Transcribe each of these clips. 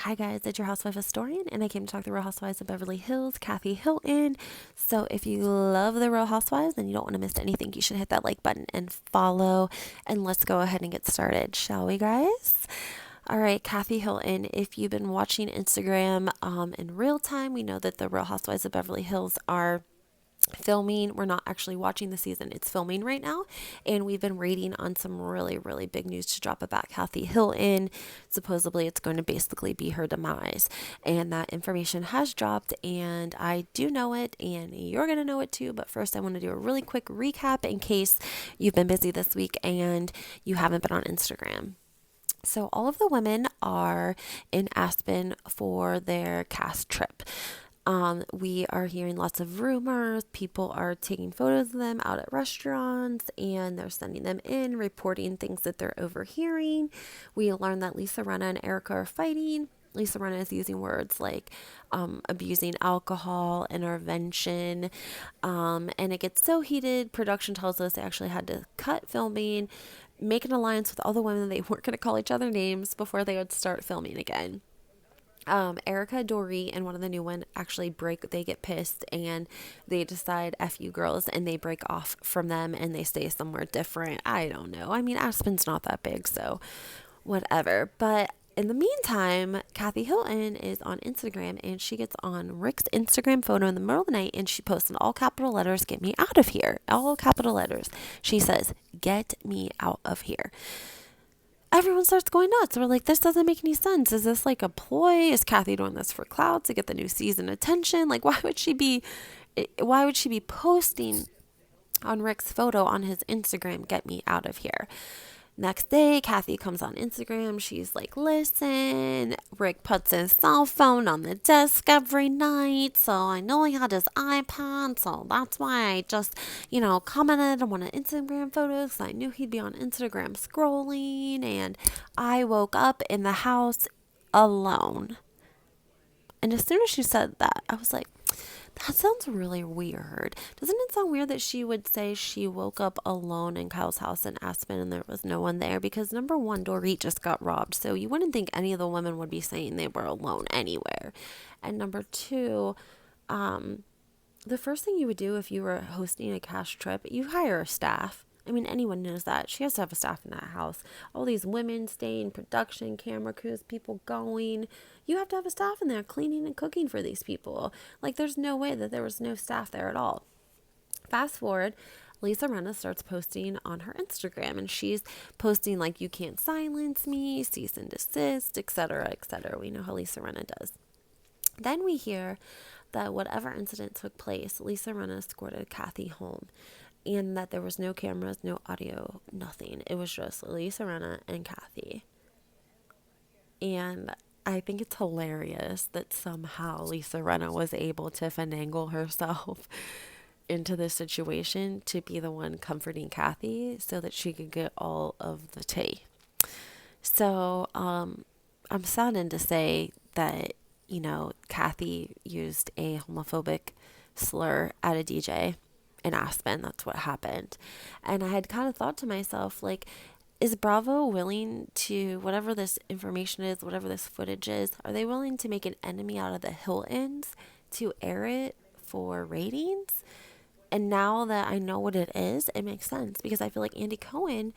Hi guys, it's your housewife historian, and I came to talk the Real Housewives of Beverly Hills, Kathy Hilton. So if you love the Real Housewives and you don't want to miss anything, you should hit that like button and follow. And let's go ahead and get started, shall we, guys? All right, Kathy Hilton. If you've been watching Instagram in real time, we know that the Real Housewives of Beverly Hills are filming. We're not actually watching the season, it's filming right now, and we've been waiting on some really big news to drop about Kathy Hilton. Supposedly it's going to basically be her demise, and that information has dropped, and I do know it, and you're going to know it too. But first I want to do a really quick recap in case you've been busy this week and you haven't been on Instagram. So all of the women are in Aspen for their cast trip. We are hearing lots of rumors. People are taking photos of them out at restaurants, and they're sending them in, reporting things that they're overhearing. We learned that Lisa Rinna and Erica are fighting. Lisa Rinna is using words like abusing alcohol, intervention, and it gets so heated. Production tells us they actually had to cut filming, make an alliance with all the women. They weren't going to call each other names before they would start filming again. Erica, Dory, and one of the new one actually they get pissed and they decide F you girls, and they break off from them and they stay somewhere different. I don't know. I mean, Aspen's not that big, so whatever. But in the meantime, Kathy Hilton is on Instagram, and she gets on Rick's Instagram photo in the middle of the night, and she posts in all capital letters, "Get me out of here." All capital letters. She says, "Get me out of here." Everyone starts going nuts. We're like, this doesn't make any sense. Is this like a ploy? Is Kathy doing this for clout to get the new season attention? Like, why would she be posting on Rick's photo on his Instagram, "Get me out of here"? Next day, Kathy comes on Instagram. She's like, "Listen, Rick puts his cell phone on the desk every night. So I know he had his iPad. So that's why I just, commented on one of Instagram photos. I knew he'd be on Instagram scrolling. And I woke up in the house alone." And as soon as she said that, I was like, that sounds really weird. Doesn't it sound weird that she would say she woke up alone in Kyle's house in Aspen and there was no one there? Because number one, Dorit just got robbed, so you wouldn't think any of the women would be saying they were alone anywhere. And number two, the first thing you would do if you were hosting a cash trip, you hire a staff. I mean, anyone knows that. She has to have a staff in that house. All these women staying, production, camera crews, people going. You have to have a staff in there cleaning and cooking for these people. Like, there's no way that there was no staff there at all. Fast forward, Lisa Rinna starts posting on her Instagram, and she's posting like, "You can't silence me, cease and desist," etc., etc. We know how Lisa Rinna does. Then we hear that whatever incident took place, Lisa Rinna escorted Kathy home, and that there was no cameras, no audio, nothing. It was just Lisa Rinna and Kathy. And I think it's hilarious that somehow Lisa Rinna was able to finagle herself into this situation to be the one comforting Kathy so that she could get all of the tea. So I'm saddened to say that, Kathy used a homophobic slur at a DJ in Aspen. That's what happened. And I had kind of thought to myself, like, is Bravo willing to, whatever this information is, whatever this footage is, are they willing to make an enemy out of the Hiltons to air it for ratings? And now that I know what it is, it makes sense, because I feel like Andy Cohen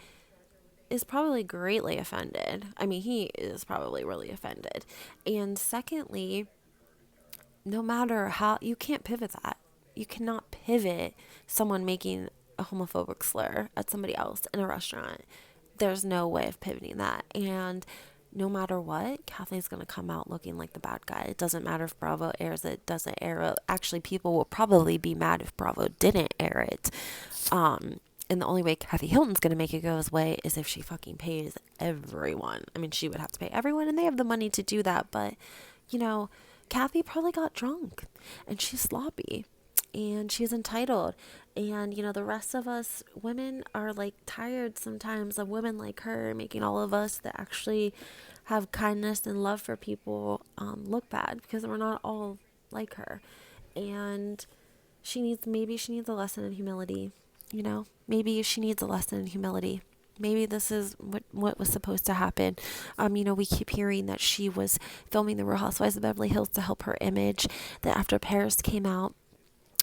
is probably greatly offended. I mean, he is probably really offended. And secondly, no matter how, you can't pivot that. You cannot pivot someone making a homophobic slur at somebody else in a restaurant. There's no way of pivoting that. And no matter what, Kathy's going to come out looking like the bad guy. It doesn't matter if Bravo airs it, doesn't air it. Actually, people will probably be mad if Bravo didn't air it. And the only way Kathy Hilton's going to make it go his way is if she fucking pays everyone. I mean, she would have to pay everyone, and they have the money to do that. But, Kathy probably got drunk, and she's sloppy, and she's entitled. And, the rest of us women are like tired sometimes of women like her making all of us that actually have kindness and love for people look bad, because we're not all like her. And maybe she needs a lesson in humility. Maybe she needs a lesson in humility. maybe this is what was supposed to happen. We keep hearing that she was filming the Real Housewives of Beverly Hills to help her image. That after Paris came out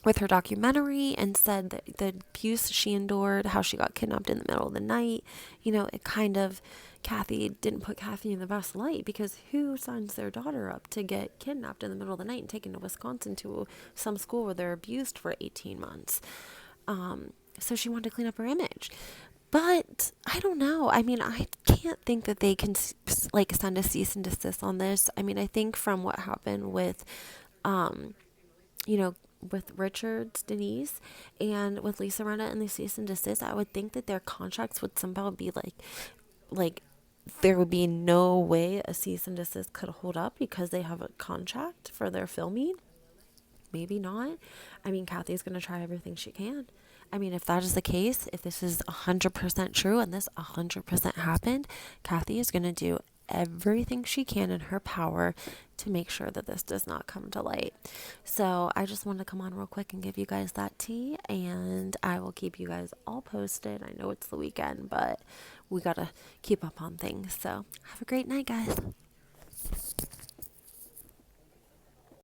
with her documentary and said that the abuse she endured, how she got kidnapped in the middle of the night, it kind of, Kathy didn't put Kathy in the best light, because who signs their daughter up to get kidnapped in the middle of the night and taken to Wisconsin to some school where they're abused for 18 months? So she wanted to clean up her image. But I don't know. I mean, I can't think that they can like send a cease and desist on this. I mean, I think from what happened with, um, you know, with Richard's Denise and with Lisa Rinna and the cease and desist, I would think that their contracts would somehow be like there would be no way a cease and desist could hold up because they have a contract for their filming. Maybe not. I mean, Kathy's going to try everything she can. I mean, if that is the case, if this is 100% true and this 100% happened, Kathy is going to do everything she can in her power to make sure that this does not come to light. So I just wanted to come on real quick and give you guys that tea, and I will keep you guys all posted. I know it's the weekend, but we got to keep up on things. So have a great night, guys.